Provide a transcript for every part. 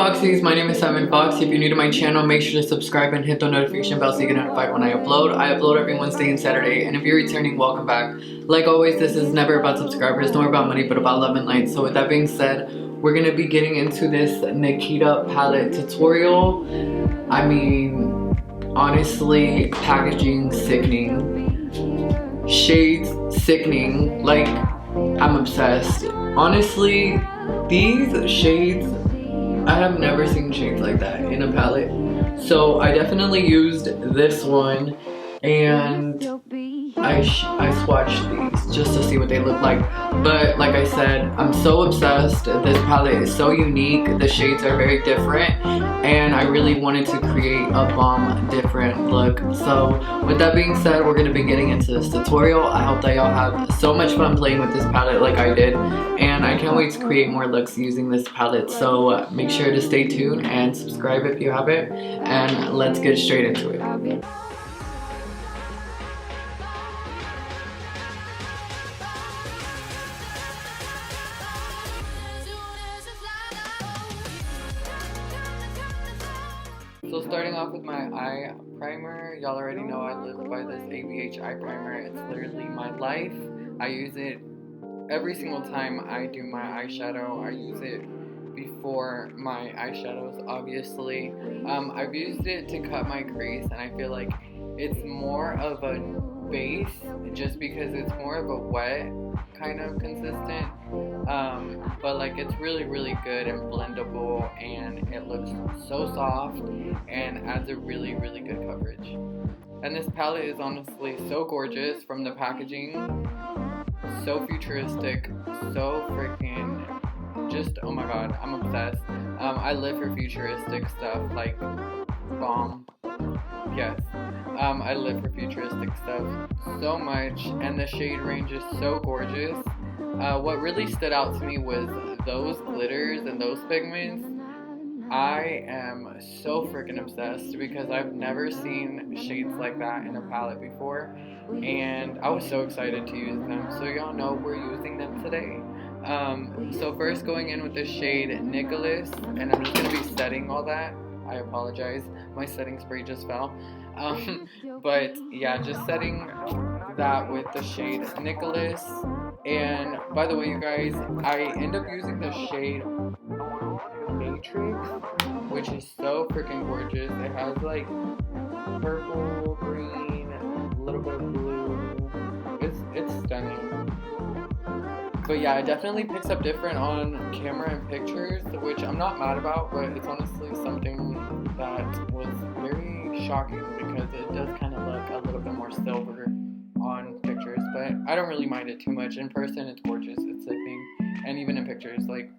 Foxies, my name is Simon Fox. If you're new to my channel, make sure to subscribe and hit the notification bell so you get notified when I upload. I upload every Wednesday and Saturday, and if you're returning, welcome back. Like always, this is never about subscribers, nor about money, but about love and light. So with that being said, we're going to be getting into this Nikita palette tutorial. I mean, honestly, packaging sickening, shades sickening, like I'm obsessed. Honestly, these shades, I have never seen shades like that in a palette. So I definitely used this one and I swatched these just to see what they look like. But like I said, I'm so obsessed. This palette is so unique. The shades are very different and I really wanted to create a bomb different look. So with that being said, we're going to be getting into this tutorial. I hope that y'all have so much fun playing with this palette like I did. And I can't wait to create more looks using this palette. So make sure to stay tuned and subscribe if you haven't. And let's get straight into it. So starting off with my eye primer, y'all already know I live by this ABH eye primer. It's literally my life. I use it every single time I do my eyeshadow. I use it before my eyeshadows, obviously. I've used it to cut my crease, and I feel like it's more of a base just because it's more of a wet kind of consistent. But like it's really good and blendable, and it looks so soft and adds a really good coverage. And this palette is honestly so gorgeous from the packaging, so futuristic, so freaking just, oh my god, I'm obsessed. I live for futuristic stuff, like bomb. Yes, I live for futuristic stuff so much, and the shade range is so gorgeous. What really stood out to me was those glitters and those pigments. I am so freaking obsessed because I've never seen shades like that in a palette before, and I was so excited to use them. So y'all know we're using them today. So first going in with the shade Nicholas, and I'm just going to be setting all that. I apologize, my setting spray just fell. But yeah, just setting that with the shade Nicholas. And by the way, you guys, I end up using the shade Matrix, which is so freaking gorgeous. It has like purple, green, a little bit of blue. It's stunning. But yeah, it definitely picks up different on camera and pictures, which I'm not mad about, but it's honestly something that was very shocking because it does kind of look a little bit more silver on pictures, but I don't really mind it too much. In person, it's gorgeous, it's sickening, and even in pictures, like,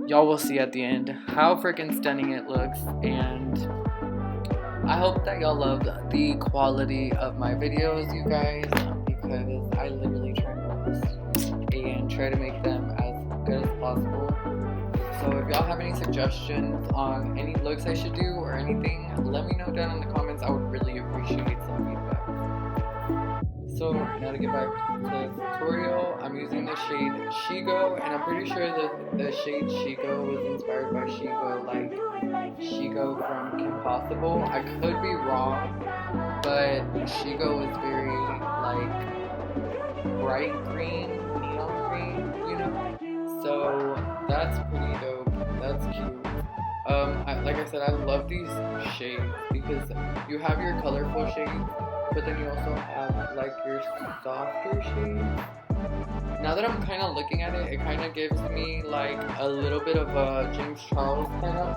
y'all will see at the end how freaking stunning it looks. And I hope that y'all loved the quality of my videos, you guys, because I literally try my best and try to make them as good as possible. So if y'all have any suggestions on any looks I should do or anything, let me know down in the comments. I would really appreciate some feedback. So now to get back to the tutorial, I'm using the shade Shigo, and I'm pretty sure that the shade Shigo was inspired by Shigo, like Shigo from Kim Possible. I could be wrong, but Shigo is very like bright green, neon green, you know? So that's pretty dope. That's cute. Like I said, I love these shades because you have your colorful shades, but then you also have like your softer shades. Now that I'm kind of looking at it, it kind of gives me like a little bit of a James Charles kind of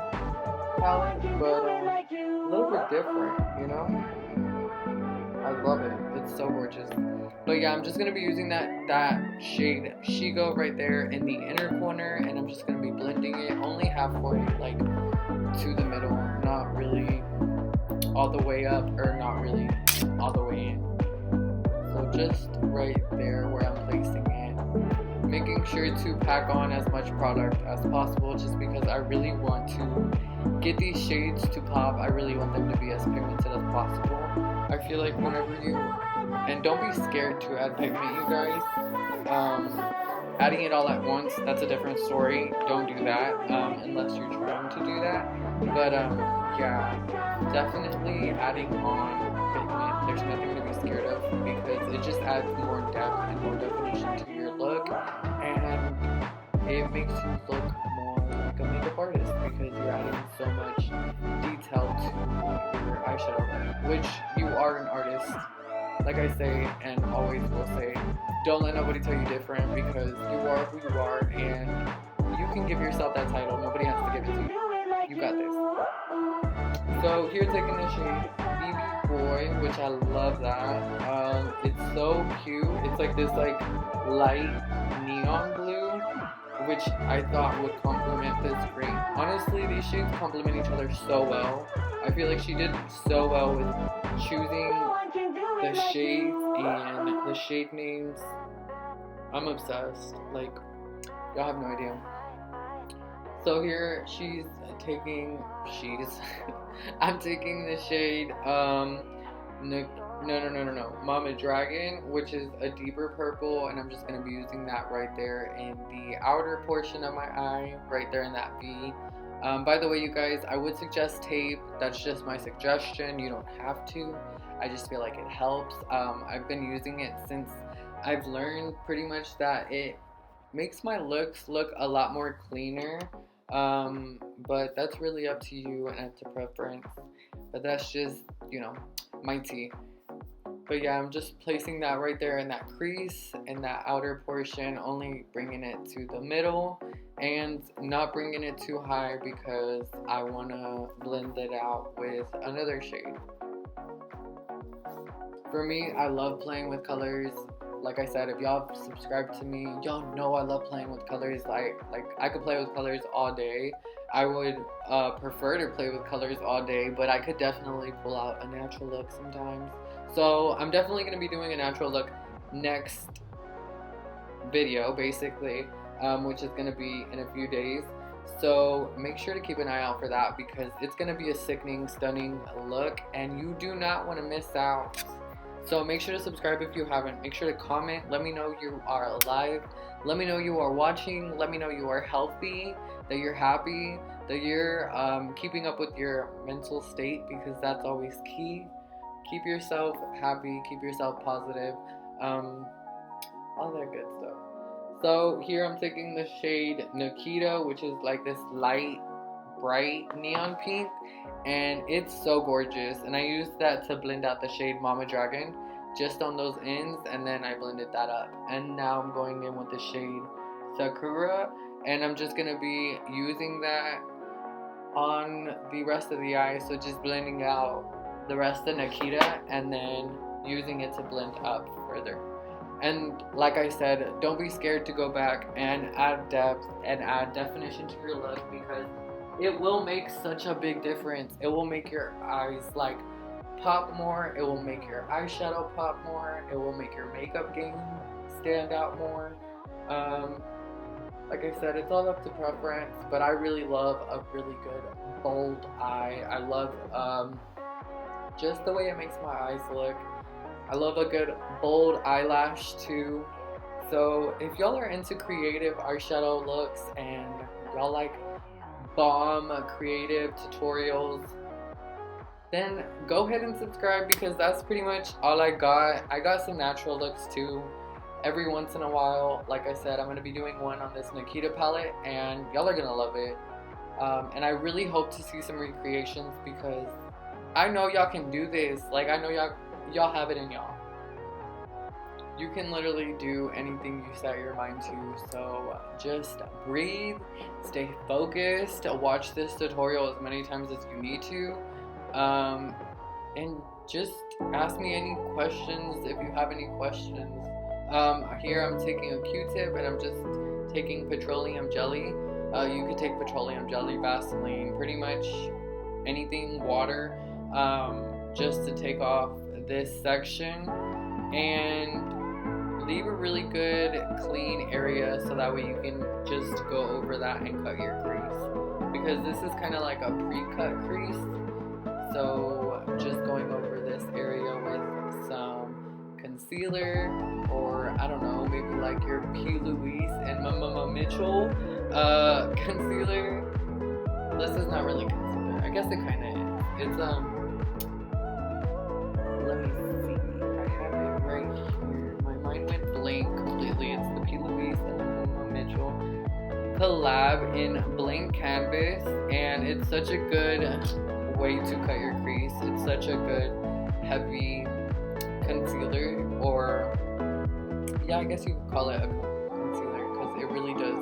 palette, but a little bit different, you know? I love it. It's so gorgeous. But yeah, I'm just going to be using that shade Shigo right there in the inner corner, and I'm just going to be blending it only halfway, like to the middle, not really all the way up, or not really all the way in. So just right there where I'm placing it, making sure to pack on as much product as possible, just because I really want to get these shades to pop. I really want them to be as pigmented as possible. I feel like whenever you, and don't be scared to add pigment, you guys, Adding it all at once, that's a different story. Don't do that unless you're trying to do that. But yeah, definitely adding on pigment. There's nothing to be scared of because it just adds more depth and more definition to your look, and it makes you look more like a makeup artist because you're adding so much detail to your eyeshadow, which you are an artist. Like I say and always will say, don't let nobody tell you different because you are who you are and you can give yourself that title. Nobody has to give it to you. You got this. So here taking the shade BB Boy, which I love that. It's so cute. It's like this like light neon blue, which I thought would complement this green. Honestly, these shades complement each other so well. I feel like she did so well with choosing the shades and the shade names. I'm obsessed. Like, y'all have no idea. So here I'm taking the shade Mama Dragon, which is a deeper purple, and I'm just going to be using that right there in the outer portion of my eye, right there in that V. By the way, you guys, I would suggest tape. That's just my suggestion. You don't have to. I just feel like it helps. I've been using it since I've learned pretty much that it makes my looks look a lot more cleaner. But that's really up to you and up to preference. But that's just, you know, my tea. But yeah, I'm just placing that right there in that crease, in that outer portion, only bringing it to the middle and not bringing it too high because I want to blend it out with another shade. For me, I love playing with colors. Like I said, if y'all subscribe to me, y'all know I love playing with colors. Like I could play with colors all day. I would prefer to play with colors all day, but I could definitely pull out a natural look sometimes. So I'm definitely going to be doing a natural look next video, basically, which is going to be in a few days. So make sure to keep an eye out for that because it's going to be a sickening, stunning look, and you do not want to miss out. So make sure to subscribe if you haven't. Make sure to comment. Let me know you are alive. Let me know you are watching. Let me know you are healthy, that you're happy, that you're keeping up with your mental state because that's always key. Keep yourself happy. Keep yourself positive. All that good stuff. So here I'm taking the shade Nikita, which is like this light, bright neon pink. And it's so gorgeous, and I used that to blend out the shade Mama Dragon just on those ends, and then I blended that up. And now I'm going in with the shade Sakura, and I'm just going to be using that on the rest of the eye, so just blending out the rest of Nikita and then using it to blend up further. And like I said, don't be scared to go back and add depth and add definition to your look because it will make such a big difference. It will make your eyes like pop more. It will make your eyeshadow pop more. It will make your makeup game stand out more. Like I said, it's all up to preference, but I really love a really good bold eye. I love just the way it makes my eyes look. I love a good bold eyelash too. So if y'all are into creative eyeshadow looks and y'all like bomb creative tutorials, then go ahead and subscribe because that's pretty much all I got. I got some natural looks too every once in a while. Like I said, I'm going to be doing one on this Nikita palette and y'all are going to love it. And I really hope to see some recreations because I know y'all can do this. Like I know y'all have it in y'all. You can literally do anything you set your mind to, so just breathe, stay focused, watch this tutorial as many times as you need to, and just ask me any questions if you have any questions. Here I'm taking a Q-tip and I'm just taking petroleum jelly. You could take petroleum jelly, Vaseline, pretty much anything, water, just to take off this section and leave a really good clean area so that way you can just go over that and cut your crease because this is kind of like a pre-cut crease, so just going over this area with some concealer, or I don't know, maybe like your P. Louise and Mama Mitchell concealer. This is not really concealer. I guess it kind of is. It's let me see. I have it right here. My mind went blank completely. It's the P. Louise and Mama Mitchell collab in blank canvas, and it's such a good way to cut your crease. It's such a good heavy concealer, or yeah, I guess you could call it a concealer, because it really does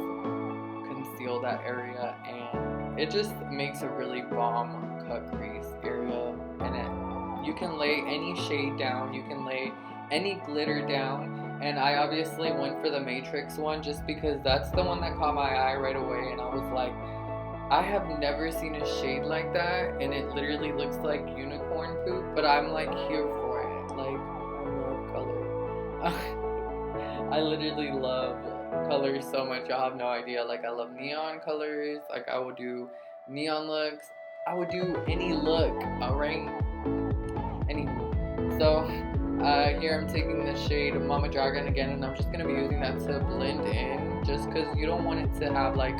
conceal that area, and it just makes a really bomb cut crease area. And you can lay any shade down, you can lay any glitter down. And I obviously went for the Matrix one just because that's the one that caught my eye right away, and I was like, I have never seen a shade like that, and it literally looks like unicorn poop, but I'm like here for it. Like, I love color. I literally love colors so much, y'all have no idea. Like, I love neon colors. Like, I would do neon looks. I would do any look, alright? Anywho, so here I'm taking the shade Mama Dragon again, and I'm just going to be using that to blend in, just because you don't want it to have like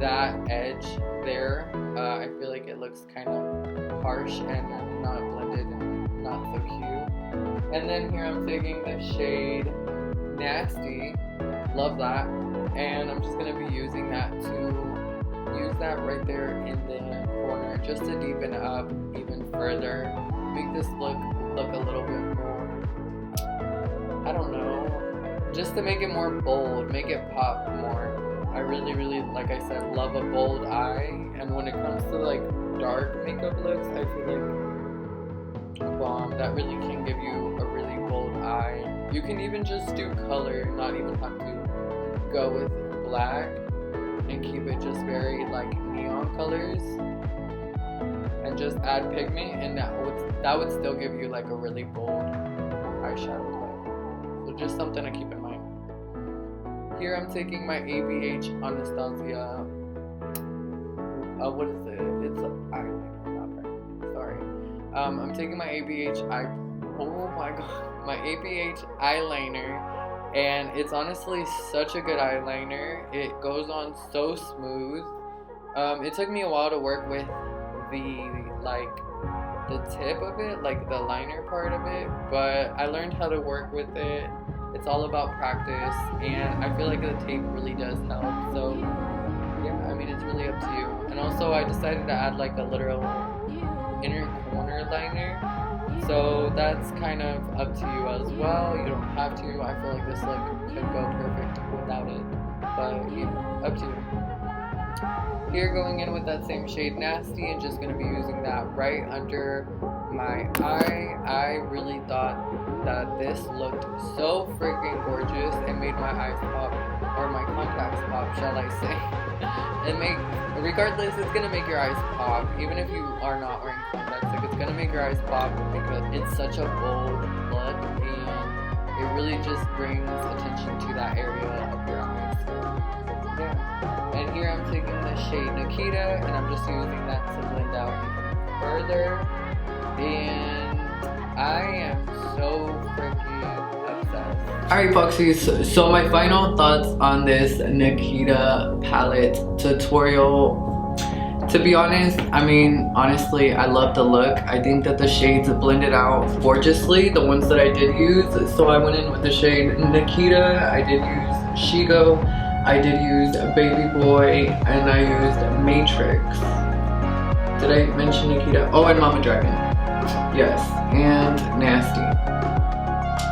that edge there. I feel like it looks kind of harsh and not blended and not so cute. And then here I'm taking the shade Nasty, love that, and I'm just going to be using that to use that right there in the corner just to deepen up even further, make this look a little bit more, I don't know, just to make it more bold, make it pop more. I really, like I said, love a bold eye, and when it comes to like dark makeup looks, I feel like bomb, that really can give you a really bold eye. You can even just do color, not even have to go with black, and keep it just very like neon colors, and just add pigment, and that would still give you like a really bold eyeshadow look. So just something to keep in mind. Here I'm taking my ABH Anastasia, what is it? It's eyeliner, not right. Sorry. I'm taking my ABH my ABH eyeliner, and it's honestly such a good eyeliner. It goes on so smooth. It took me a while to work with the tip of it, like the liner part of it, but I learned how to work with it. It's all about practice, and I feel like the tape really does help. So yeah, I mean, it's really up to you. And also I decided to add like a literal inner corner liner, so that's kind of up to you as well. You don't have to. I feel like this look could go perfect without it, but yeah, up to you. Here, going in with that same shade Nasty, and just going to be using that right under my eye. I really thought that this looked so freaking gorgeous. It made my eyes pop, or my contacts pop, shall I say. Regardless, it's going to make your eyes pop, even if you are not wearing contacts. Like, it's going to make your eyes pop because it's such a bold look, and it really just brings attention to that area of your eyes. So, yeah. And here I'm taking the shade Nikita, and I'm just using that to blend out even further. And I am so freaking obsessed. Alright, Foxies, so my final thoughts on this Nikita palette tutorial. To be honest, I mean, honestly, I love the look. I think that the shades blended out gorgeously, the ones that I did use. So I went in with the shade Nikita, I did use Shigo, I did use Baby Boy, and I used Matrix. Did I mention Nikita? Oh, and Mama Dragon. Yes, and Nasty.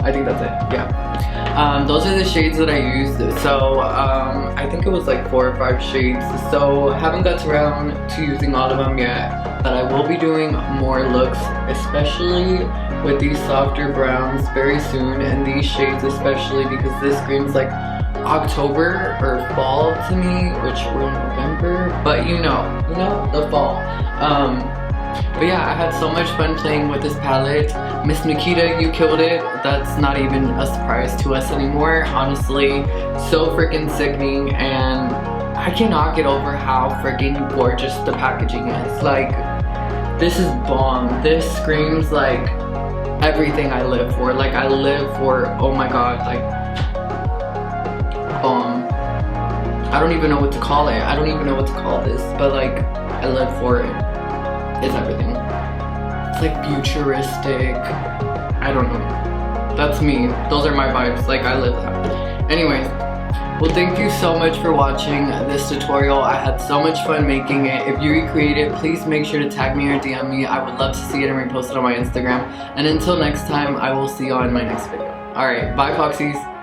I think that's it, yeah. Those are the shades that I used. So I think it was like 4 or 5 shades. So I haven't got around to using all of them yet, but I will be doing more looks, especially with these softer browns very soon, and these shades especially, because this screams like October or fall to me, which we're in November, but you know the fall. But yeah, I had so much fun playing with this palette. Miss Nikita, you killed it. That's not even a surprise to us anymore, honestly. So freaking sickening, and I cannot get over how freaking gorgeous the packaging is. Like, this is bomb. This screams like everything I live for. Like, I live for, oh my god, like, I don't even know what to call it. I don't even know what to call this, but like, I live for it. It's everything. It's like futuristic. I don't know. That's me. Those are my vibes. Like, I live that. Anyways, well, thank you so much for watching this tutorial. I had so much fun making it. If you recreate it, please make sure to tag me or DM me. I would love to see it and repost it on my Instagram. And until next time, I will see you on my next video. Alright, bye Foxies.